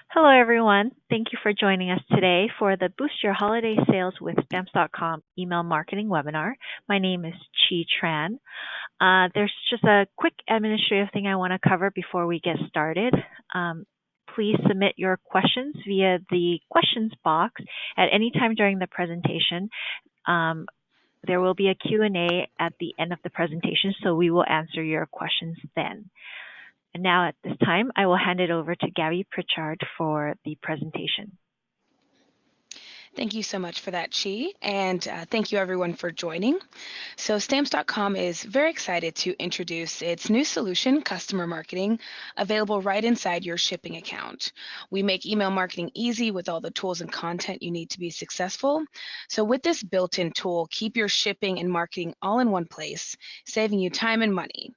Hello, everyone. Thank you for joining us today for the Boost Your Holiday Sales with Stamps.com email marketing webinar. My name is Chi Tran. There's just a quick administrative thing I want to cover before we get started. Please submit your questions via the questions box at any time during the presentation. There will be a Q&A at the end of the presentation, so we will answer your questions then. And now at this time, I will hand it over to Gabby Pritchard for the presentation. Thank you so much for that, Chi, and thank you everyone for joining. So Stamps.com is very excited to introduce its new solution, customer marketing, available right inside your shipping account. We make email marketing easy with all the tools and content you need to be successful. So with this built-in tool, keep your shipping and marketing all in one place, saving you time and money.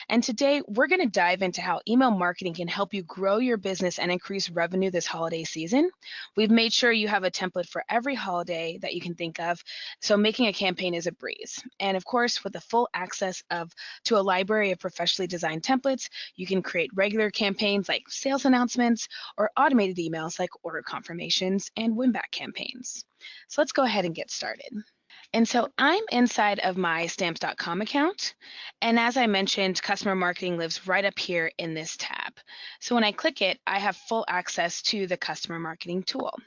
And today, we're going to dive into how email marketing can help you grow your business and increase revenue this holiday season. We've made sure you have a template for every holiday that you can think of, so making a campaign is a breeze. And of course, with the full access to a library of professionally designed templates, you can create regular campaigns like sales announcements or automated emails like order confirmations and win-back campaigns. So let's go ahead and get started. And so I'm inside of my Stamps.com account. And as I mentioned, customer marketing lives right up here in this tab. So when I click it, I have full access to the customer marketing tool.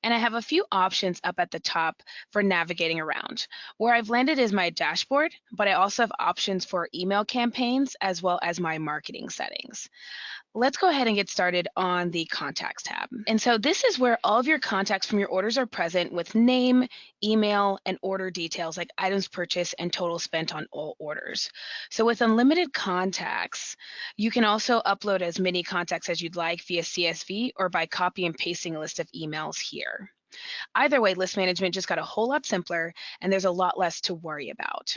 And I have a few options up at the top for navigating around. Where I've landed is my dashboard, but I also have options for email campaigns as well as my marketing settings. Let's go ahead and get started on the contacts tab. And so this is where all of your contacts from your orders are present with name, email, and order details like items purchased and total spent on all orders. So with unlimited contacts, you can also upload as many contacts as you'd like via CSV or by copy and pasting a list of emails here. Either way, list management just got a whole lot simpler and there's a lot less to worry about.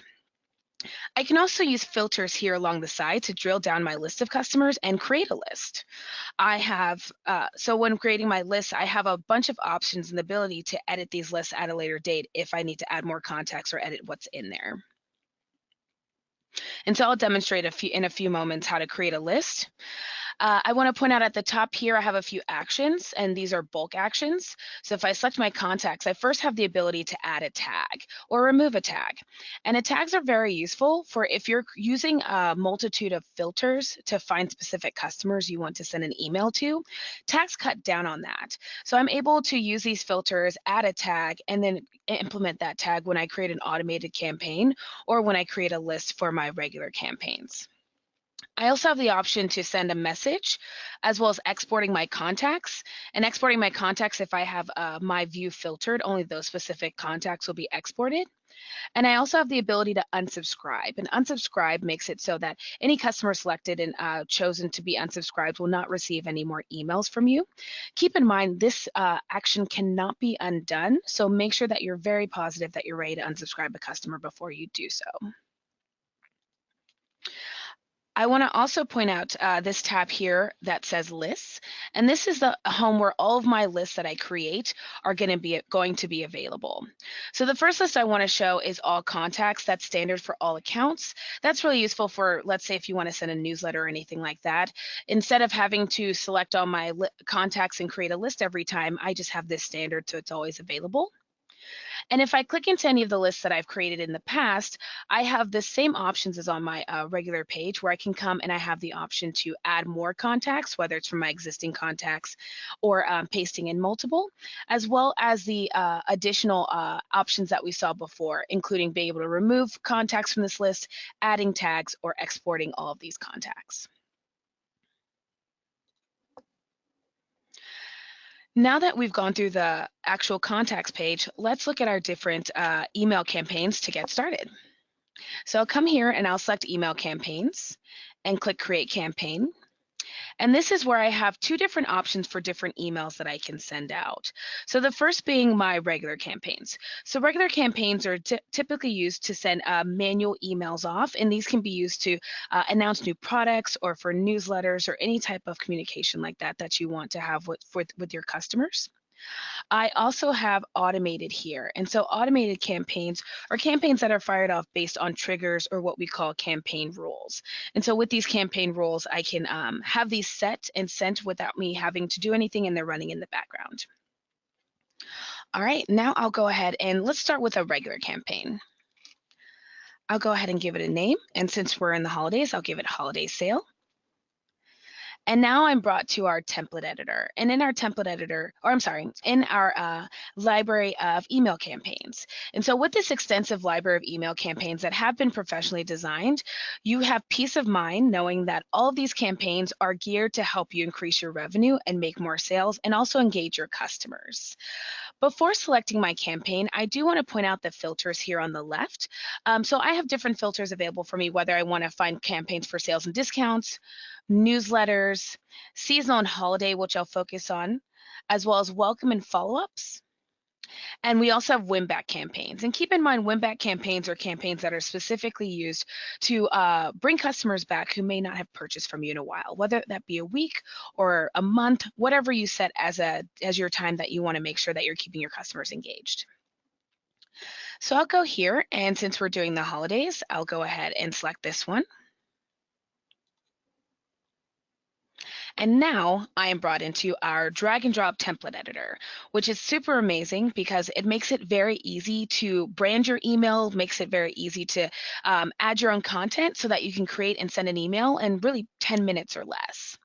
I can also use filters here along the side to drill down my list of customers and create a list. So when creating my list, I have a bunch of options and the ability to edit these lists at a later date if I need to add more contacts or edit what's in there. And so I'll demonstrate in a few moments how to create a list. I want to point out at the top here, I have a few actions, and these are bulk actions. So if I select my contacts, I first have the ability to add a tag or remove a tag. And the tags are very useful for if you're using a multitude of filters to find specific customers you want to send an email to, tags cut down on that. So I'm able to use these filters, add a tag, and then implement that tag when I create an automated campaign or when I create a list for my regular campaigns. I also have the option to send a message as well as exporting my contacts. And exporting my contacts, if I have my view filtered, only those specific contacts will be exported. And I also have the ability to unsubscribe. And unsubscribe makes it so that any customer selected and chosen to be unsubscribed will not receive any more emails from you. Keep in mind, this action cannot be undone. So make sure that you're very positive that you're ready to unsubscribe a customer before you do so. I want to also point out this tab here that says lists, and this is the home where all of my lists that I create are going to be available. So the first list I want to show is all contacts. That's standard for all accounts. That's really useful for, let's say, if you want to send a newsletter or anything like that. Instead of having to select all my contacts and create a list every time, I just have this standard, so it's always available. And if I click into any of the lists that I've created in the past, I have the same options as on my regular page where I can come and I have the option to add more contacts, whether it's from my existing contacts or pasting in multiple, as well as the additional options that we saw before, including being able to remove contacts from this list, adding tags, or exporting all of these contacts. Now that we've gone through the actual contacts page, let's look at our different email campaigns to get started. So I'll come here and I'll select email campaigns and click create campaign. And this is where I have two different options for different emails that I can send out. So the first being my regular campaigns. So regular campaigns are typically used to send manual emails off, and these can be used to announce new products or for newsletters or any type of communication like that that you want to have with your customers. I also have automated here. And so automated campaigns are campaigns that are fired off based on triggers or what we call campaign rules. And so with these campaign rules, I can have these set and sent without me having to do anything, and they're running in the background. All right, now I'll go ahead and let's start with a regular campaign. I'll go ahead and give it a name. And since we're in the holidays, I'll give it holiday sale. And now I'm brought to our template editor. And in our template editor, or I'm sorry, in our library of email campaigns. And so with this extensive library of email campaigns that have been professionally designed, you have peace of mind knowing that all of these campaigns are geared to help you increase your revenue and make more sales and also engage your customers. Before selecting my campaign, I do want to point out the filters here on the left. So I have different filters available for me, whether I want to find campaigns for sales and discounts, newsletters, seasonal and holiday, which I'll focus on, as well as welcome and follow-ups. And we also have win-back campaigns. And keep in mind, win-back campaigns are campaigns that are specifically used to bring customers back who may not have purchased from you in a while, whether that be a week or a month, whatever you set as your time that you want to make sure that you're keeping your customers engaged. So I'll go here, and since we're doing the holidays, I'll go ahead and select this one. And now I am brought into our drag and drop template editor, which is super amazing because it makes it very easy to brand your email, makes it very easy to add your own content so that you can create and send an email in really 10 minutes or less.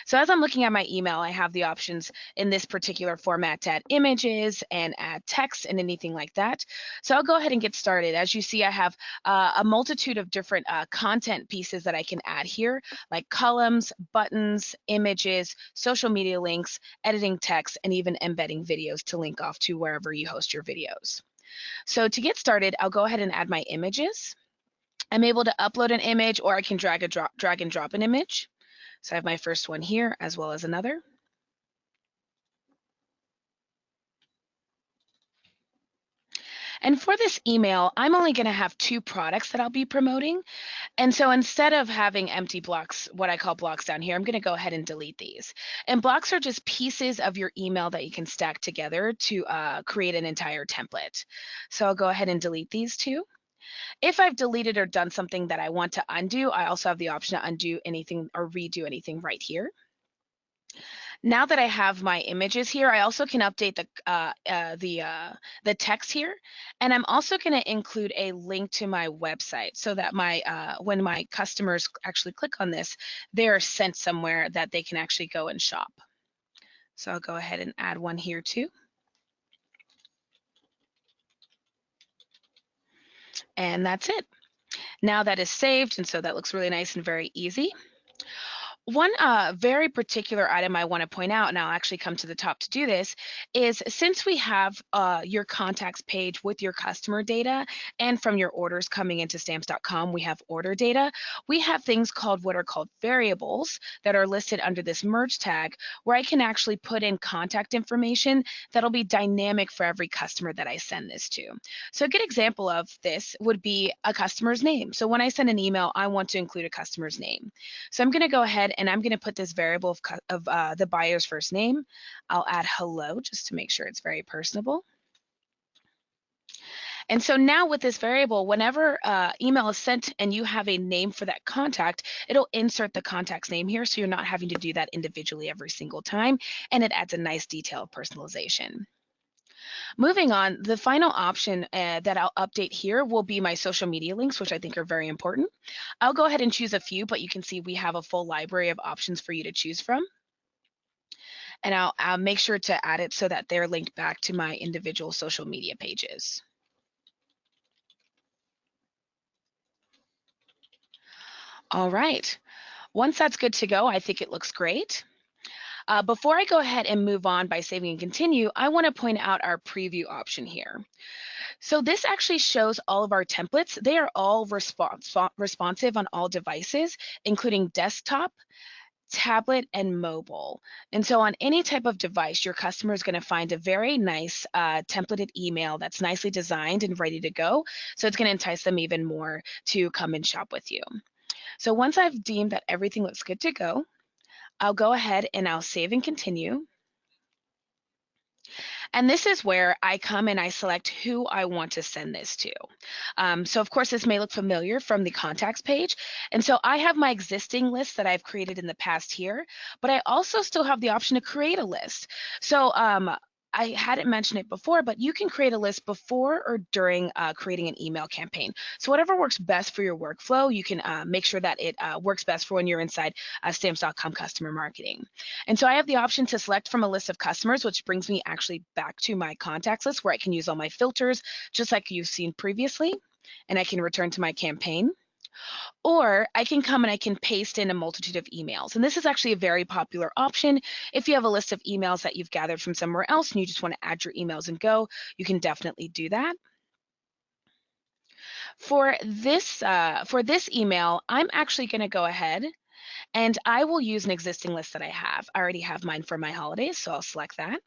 So as I'm looking at my email, I have the options in this particular format to add images and add text and anything like that. So I'll go ahead and get started. As you see, I have a multitude of different content pieces that I can add here, like columns, buttons, images, social media links, editing text, and even embedding videos to link off to wherever you host your videos. So to get started, I'll go ahead and add my images. I'm able to upload an image, or I can drag and drop an image. So I have my first one here as well as another. And for this email, I'm only going to have 2 products that I'll be promoting. And so instead of having empty blocks, what I call blocks down here, I'm going to go ahead and delete these. And blocks are just pieces of your email that you can stack together to create an entire template. So I'll go ahead and delete these 2. If I've deleted or done something that I want to undo, I also have the option to undo anything or redo anything right here. Now that I have my images here, I also can update the text here, and I'm also going to include a link to my website so that when my customers actually click on this, they're sent somewhere that they can actually go and shop. So I'll go ahead and add one here too. And that's it. Now that is saved, and so that looks really nice and very easy. One very particular item I want to point out, and I'll actually come to the top to do this, is since we have your contacts page with your customer data, and from your orders coming into Stamps.com, we have order data. We have things called what are called variables that are listed under this merge tag, where I can actually put in contact information that'll be dynamic for every customer that I send this to. So a good example of this would be a customer's name. So when I send an email, I want to include a customer's name. So I'm going to go ahead and I'm going to put this variable of the buyer's first name. I'll add hello just to make sure it's very personable. And so now with this variable, whenever email is sent and you have a name for that contact, it'll insert the contact's name here, so you're not having to do that individually every single time, and it adds a nice detail of personalization. Moving on, the final option that I'll update here will be my social media links, which I think are very important. I'll go ahead and choose a few, but you can see we have a full library of options for you to choose from. And I'll make sure to add it so that they're linked back to my individual social media pages. All right. Once that's good to go, I think it looks great. Before I go ahead and move on by saving and continue, I want to point out our preview option here. So this actually shows all of our templates. They are all responsive on all devices, including desktop, tablet, and mobile. And so on any type of device, your customer is going to find a very nice templated email that's nicely designed and ready to go. So it's going to entice them even more to come and shop with you. So once I've deemed that everything looks good to go, I'll go ahead and I'll save and continue. And this is where I come and I select who I want to send this to. So of course, this may look familiar from the contacts page. And so I have my existing list that I've created in the past here, but I also still have the option to create a list. So I hadn't mentioned it before, but you can create a list before or during creating an email campaign. So whatever works best for your workflow, you can make sure that it works best for when you're inside Stamps.com customer marketing. And so I have the option to select from a list of customers, which brings me actually back to my contacts list where I can use all my filters, just like you've seen previously, and I can return to my campaign. Or I can come and I can paste in a multitude of emails. And this is actually a very popular option. If you have a list of emails that you've gathered from somewhere else and you just want to add your emails and go, you can definitely do that. For this email, I'm actually going to go ahead and I will use an existing list that I have. I already have mine for my holidays, so I'll select that.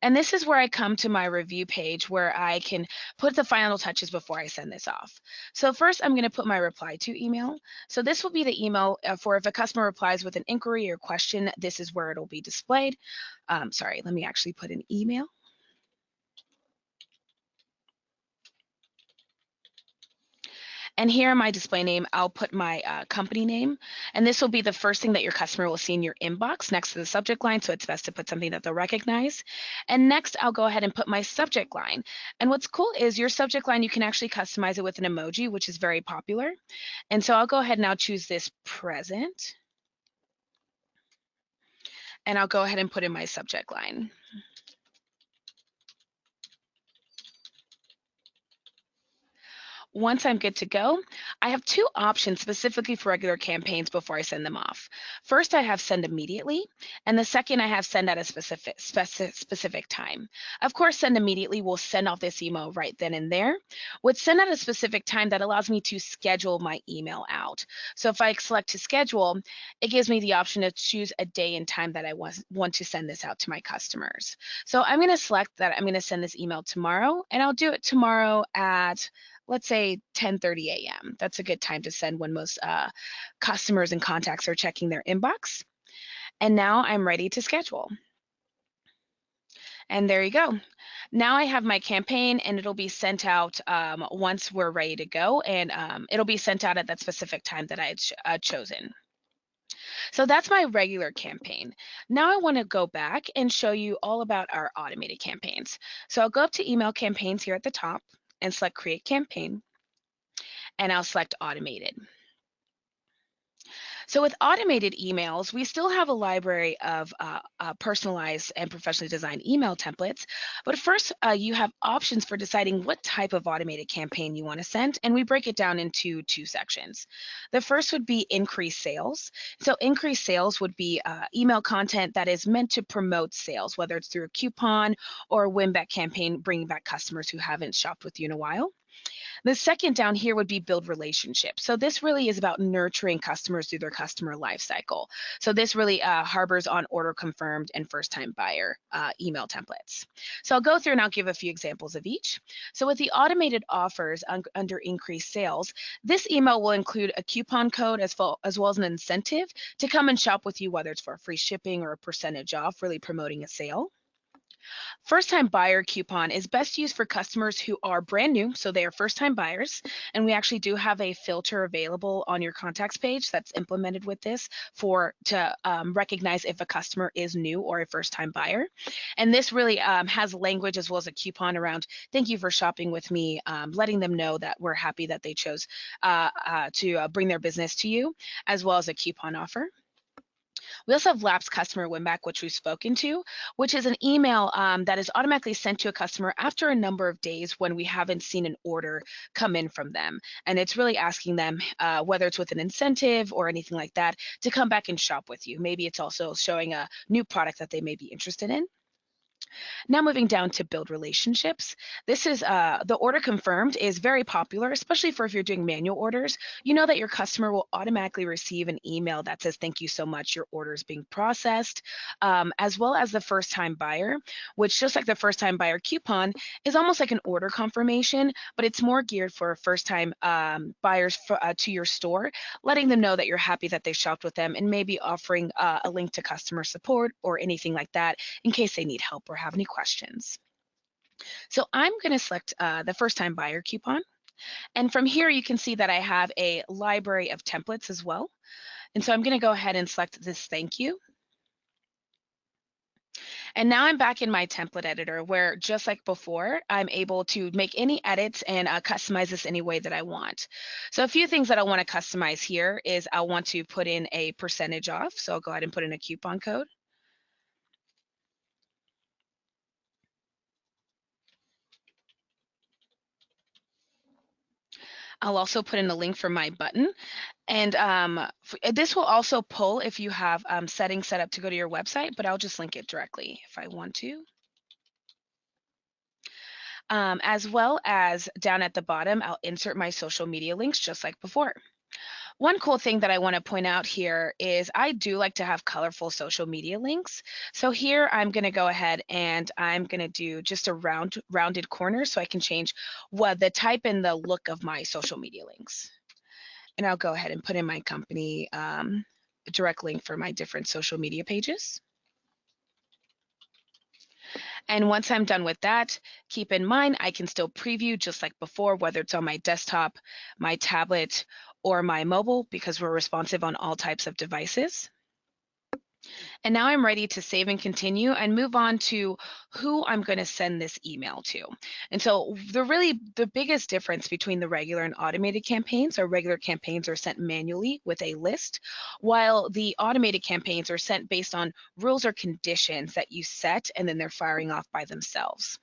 And this is where I come to my review page where I can put the final touches before I send this off. So first, I'm going to put my reply to email. So this will be the email for if a customer replies with an inquiry or question, this is where it'll be displayed. Sorry, let me actually put an email. And here in my display name, I'll put my company name. And this will be the first thing that your customer will see in your inbox next to the subject line. So it's best to put something that they'll recognize. And next, I'll go ahead and put my subject line. And what's cool is your subject line, you can actually customize it with an emoji, which is very popular. And so I'll go ahead and I'll choose this present. And I'll go ahead and put in my subject line. Once I'm good to go, I have two options specifically for regular campaigns before I send them off. First, I have send immediately, and the second, I have send at a specific time. Of course, send immediately will send off this email right then and there. With send at a specific time, that allows me to schedule my email out. So if I select to schedule, it gives me the option to choose a day and time that I want to send this out to my customers. So I'm going to select that I'm going to send this email tomorrow, and I'll do it tomorrow at, let's say, 10:30 a.m. That's a good time to send when most customers and contacts are checking their inbox. And now I'm ready to schedule. And there you go. Now I have my campaign and it'll be sent out once we're ready to go, and it'll be sent out at that specific time that I had chosen. So that's my regular campaign. Now I want to go back and show you all about our automated campaigns. So I'll go up to email campaigns here at the top and select create campaign, and I'll select automated. So with automated emails, we still have a library of personalized and professionally designed email templates. But first, you have options for deciding what type of automated campaign you want to send, and we break it down into two sections. The first would be increased sales. So increased sales would be email content that is meant to promote sales, whether it's through a coupon or a win-back campaign, bringing back customers who haven't shopped with you in a while. The second down here would be build relationships. So this really is about nurturing customers through their customer life cycle. So this really harbors on order confirmed and first time buyer email templates. So I'll go through and I'll give a few examples of each. So with the automated offers under increased sales, this email will include a coupon code as well as an incentive to come and shop with you, whether it's for free shipping or a percentage off, really promoting a sale. First-time buyer coupon is best used for customers who are brand new, so they are first-time buyers. And we actually do have a filter available on your contacts page that's implemented with this to recognize if a customer is new or a first-time buyer. And this really has language as well as a coupon around thank you for shopping with me, letting them know that we're happy that they chose to bring their business to you, as well as a coupon offer. We also have lapsed customer win-back, which we've spoken to, which is an email that is automatically sent to a customer after a number of days when we haven't seen an order come in from them. And it's really asking them, whether it's with an incentive or anything like that, to come back and shop with you. Maybe it's also showing a new product that they may be interested in. Now moving down to build relationships. This is the order confirmed is very popular, especially for if you're doing manual orders. You know that your customer will automatically receive an email that says, thank you so much, your order is being processed, as well as the first time buyer, which just like the first time buyer coupon is almost like an order confirmation, but it's more geared for first time buyers to your store, letting them know that you're happy that they shopped with them and maybe offering a link to customer support or anything like that in case they need help or have any questions. So I'm going to select the first-time buyer coupon. And from here, you can see that I have a library of templates as well. And so I'm going to go ahead and select this thank you. And now I'm back in my template editor where, just like before, I'm able to make any edits and customize this any way that I want. So a few things that I want to customize here is I want to put in a percentage off. So I'll go ahead and put in a coupon code. I'll also put in a link for my button. And this will also pull if you have settings set up to go to your website, but I'll just link it directly if I want to. As well as down at the bottom, I'll insert my social media links just like before. One cool thing that I want to point out here is I do like to have colorful social media links. So here I'm going to go ahead and I'm going to do just a rounded corner so I can change the type and the look of my social media links. And I'll go ahead and put in my company direct link for my different social media pages. And once I'm done with that, keep in mind, I can still preview just like before, whether it's on my desktop, my tablet, or my mobile, because we're responsive on all types of devices. And now I'm ready to save and continue and move on to who I'm going to send this email to. And so the biggest difference between the regular and automated campaigns are regular campaigns are sent manually with a list, while the automated campaigns are sent based on rules or conditions that you set, and then they're firing off by themselves.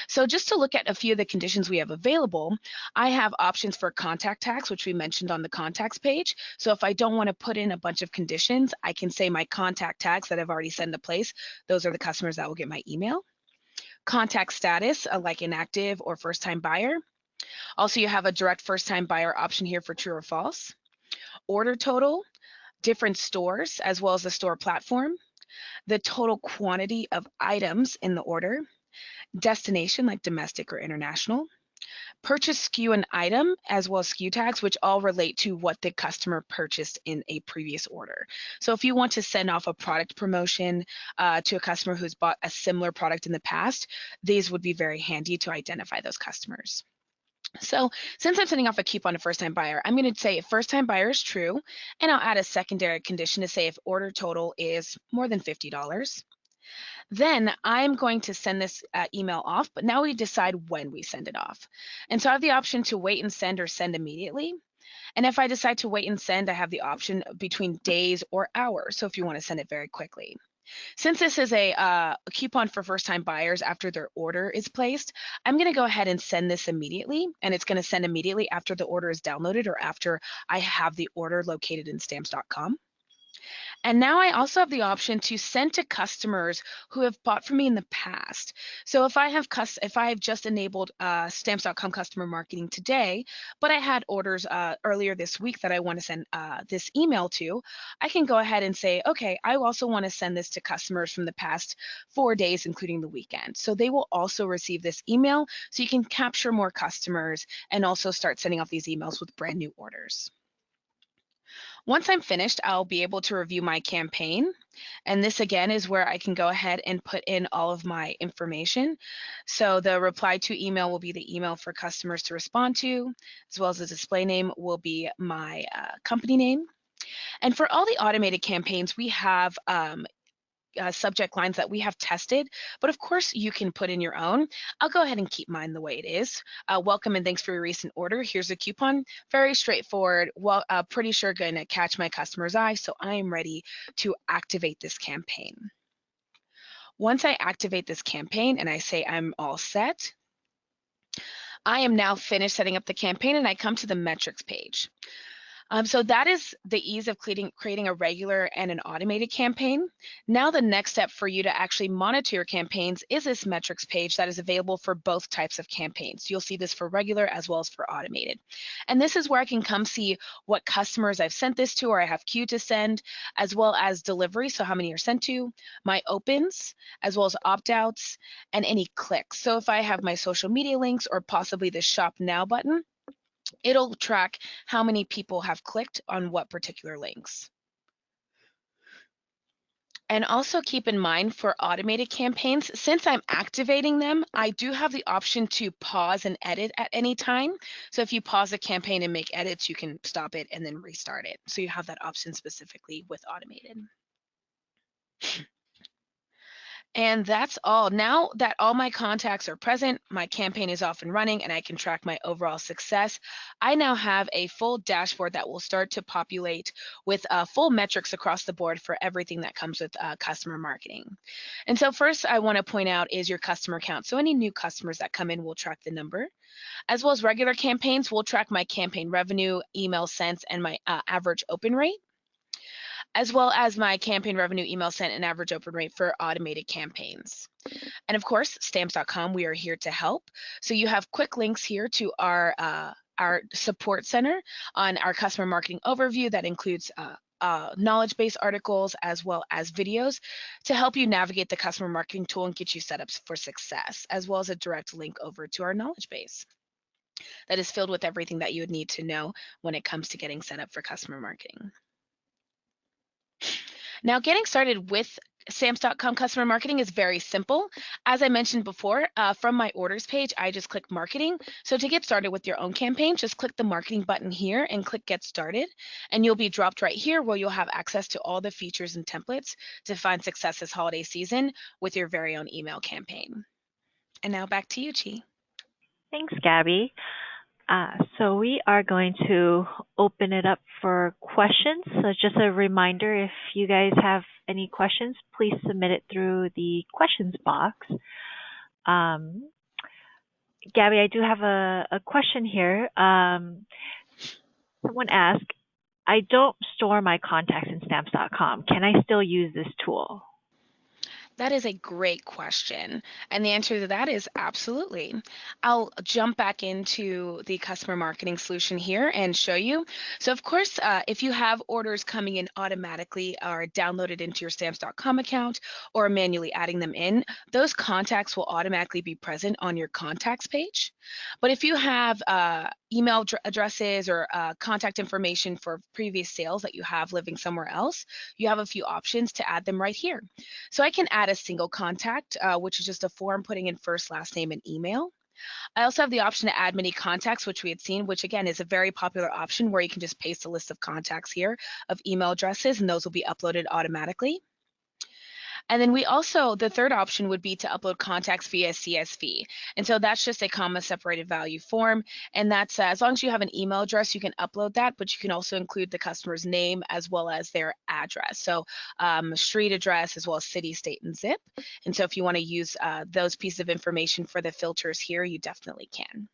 So just to look at a few of the conditions we have available, I have options for contact tags, which we mentioned on the contacts page. So if I don't want to put in a bunch of conditions, I can say my contact tags that I've already set into place. Those are the customers that will get my email. Contact status, like inactive or first-time buyer. Also, you have a direct first-time buyer option here for true or false. Order total, different stores, as well as the store platform. The total quantity of items in the order. Destination, like domestic or international. Purchase SKU and item, as well as SKU tags, which all relate to what the customer purchased in a previous order. So if you want to send off a product promotion to a customer who's bought a similar product in the past, these would be very handy to identify those customers. So since I'm sending off a coupon to first-time buyer, I'm going to say if first-time buyer is true, and I'll add a secondary condition to say if order total is more than $50. Then I'm going to send this email off, but now we decide when we send it off. And so I have the option to wait and send or send immediately. And if I decide to wait and send, I have the option between days or hours. So if you want to send it very quickly. Since this is a coupon for first-time buyers after their order is placed, I'm going to go ahead and send this immediately, and it's going to send immediately after the order is downloaded or after I have the order located in Stamps.com. And now I also have the option to send to customers who have bought from me in the past. So if I have just enabled Stamps.com customer marketing today, but I had orders earlier this week that I want to send this email to, I can go ahead and say, okay, I also want to send this to customers from the past 4 days, including the weekend. So they will also receive this email, so you can capture more customers and also start sending off these emails with brand new orders. Once I'm finished, I'll be able to review my campaign. And this again is where I can go ahead and put in all of my information. So the reply to email will be the email for customers to respond to, as well as the display name will be my company name. And for all the automated campaigns, we have subject lines that we have tested, but of course you can put in your own. I'll go ahead and keep mine the way it is. Welcome and thanks for your recent order. Here's a coupon. Very straightforward. Well, pretty sure going to catch my customer's eye, so I am ready to activate this campaign. Once I activate this campaign and I say I'm all set, I am now finished setting up the campaign and I come to the metrics page. So that is the ease of creating a regular and an automated campaign. Now the next step for you to actually monitor your campaigns is this metrics page that is available for both types of campaigns. You'll see this for regular as well as for automated. And this is where I can come see what customers I've sent this to or I have queued to send, as well as delivery, so how many are sent to, my opens, as well as opt-outs, and any clicks. So if I have my social media links or possibly the Shop Now button, it'll track how many people have clicked on what particular links. And also keep in mind for automated campaigns, since I'm activating them, I do have the option to pause and edit at any time. So if you pause a campaign and make edits, you can stop it and then restart it. So you have that option specifically with automated. And that's all. Now that all my contacts are present, my campaign is off and running, and I can track my overall success, I now have a full dashboard that will start to populate with full metrics across the board for everything that comes with customer marketing. And so first I want to point out is your customer count. So any new customers that come in will track the number. As well as regular campaigns, we'll track my campaign revenue, email sent, and my average open rate, as well as my campaign revenue, email sent, and average open rate for automated campaigns. And of course, Stamps.com, we are here to help. So you have quick links here to our support center on our customer marketing overview that includes knowledge base articles as well as videos to help you navigate the customer marketing tool and get you set up for success, as well as a direct link over to our knowledge base that is filled with everything that you would need to know when it comes to getting set up for customer marketing. Now, getting started with Stamps.com customer marketing is very simple. As I mentioned before, from my orders page, I just click marketing. So to get started with your own campaign, just click the marketing button here and click get started. And you'll be dropped right here where you'll have access to all the features and templates to find success this holiday season with your very own email campaign. And now back to you, Chi. Thanks, Gabby. So we are going to open it up for questions. So just a reminder, if you guys have any questions, please submit it through the questions box. Gabby, I do have a question here. Someone asked, I don't store my contacts in Stamps.com. Can I still use this tool? That is a great question. And the answer to that is absolutely. I'll jump back into the customer marketing solution here and show you. So, of course, if you have orders coming in automatically or downloaded into your Stamps.com account or manually adding them in, those contacts will automatically be present on your contacts page. But if you have email addresses or contact information for previous sales that you have living somewhere else, you have a few options to add them right here. So I can add a single contact, which is just a form putting in first, last name, and email. I also have the option to add many contacts, which we had seen, which again is a very popular option where you can just paste a list of contacts here of email addresses, and those will be uploaded automatically. And then we also, the third option would be to upload contacts via CSV. And so that's just a comma separated value form. And that's as long as you have an email address, you can upload that, but you can also include the customer's name as well as their address. So street address as well as city, state, and zip. And so if you want to use those pieces of information for the filters here, you definitely can.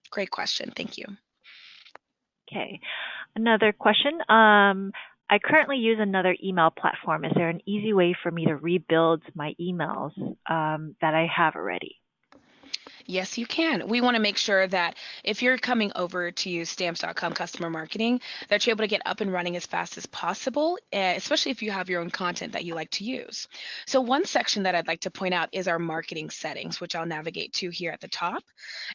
Great question. Thank you. Okay. Another question. I currently use another email platform. Is there an easy way for me to rebuild my emails that I have already? Yes, you can. We want to make sure that if you're coming over to use Stamps.com customer marketing, that you're able to get up and running as fast as possible, especially if you have your own content that you like to use. So one section that I'd like to point out is our marketing settings, which I'll navigate to here at the top.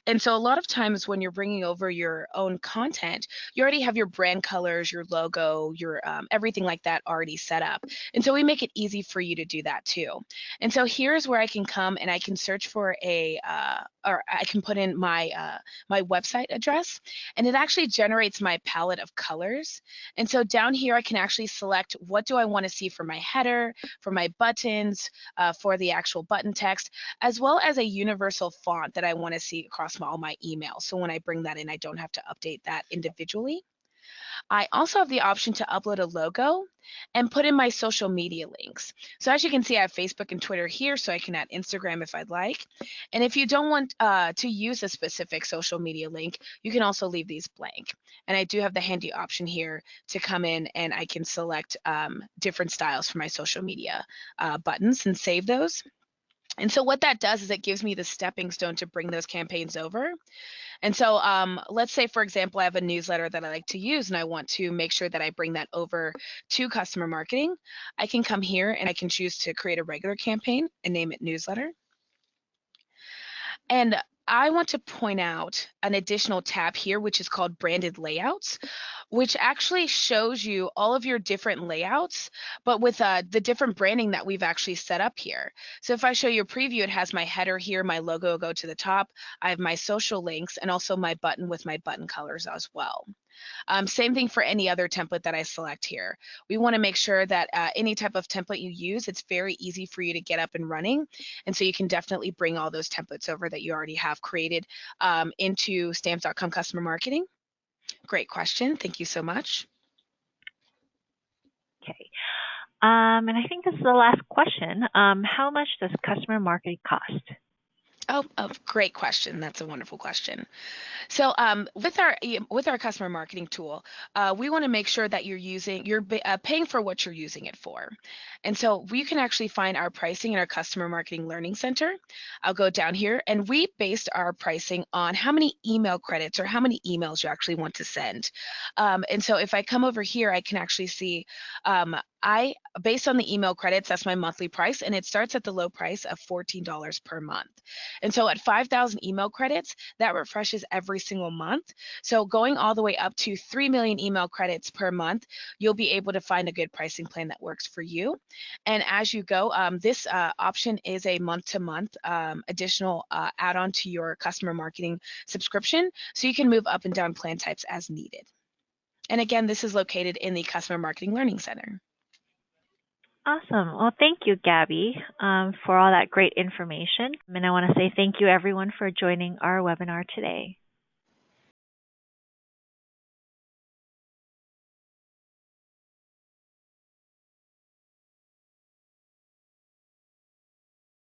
And so a lot of times when you're bringing over your own content, you already have your brand colors, your logo, your everything like that already set up. And so we make it easy for you to do that too. And so here's where I can come and I can search for or I can put in my website address, and it actually generates my palette of colors. And so down here, I can actually select what do I want to see for my header, for my buttons, for the actual button text, as well as a universal font that I want to see across all my emails. So when I bring that in, I don't have to update that individually. I also have the option to upload a logo and put in my social media links. So as you can see, I have Facebook and Twitter here, so I can add Instagram if I'd like. And if you don't want to use a specific social media link, you can also leave these blank. And I do have the handy option here to come in and I can select different styles for my social media buttons and save those. And so what that does is it gives me the stepping stone to bring those campaigns over. And so let's say, for example, I have a newsletter that I like to use and I want to make sure that I bring that over to customer marketing. I can come here and I can choose to create a regular campaign and name it newsletter. And I want to point out an additional tab here, which is called branded layouts, which actually shows you all of your different layouts, but with the different branding that we've actually set up here. So if I show you a preview, it has my header here, my logo will go to the top. I have my social links and also my button with my button colors as well. Same thing for any other template that I select here. We want to make sure that any type of template you use, it's very easy for you to get up and running. And so you can definitely bring all those templates over that you already have created into Stamps.com customer marketing. Great question. Thank you so much. Okay. And I think this is the last question. How much does customer marketing cost? Oh, great question. That's a wonderful question. So with our customer marketing tool, we want to make sure that you're paying for what you're using it for. And so we can actually find our pricing in our customer marketing learning center. I'll go down here, and we based our pricing on how many email credits or how many emails you actually want to send. And so if I come over here, I can actually see I based on the email credits, that's my monthly price, and it starts at the low price of $14 per month. And so at 5,000 email credits, that refreshes every single month. So going all the way up to 3 million email credits per month, you'll be able to find a good pricing plan that works for you. And as you go, this option is a month-to-month additional add-on to your customer marketing subscription, so you can move up and down plan types as needed. And again, this is located in the Customer Marketing Learning Center. Awesome. Well, thank you, Gabby, for all that great information. And I want to say thank you, everyone, for joining our webinar today.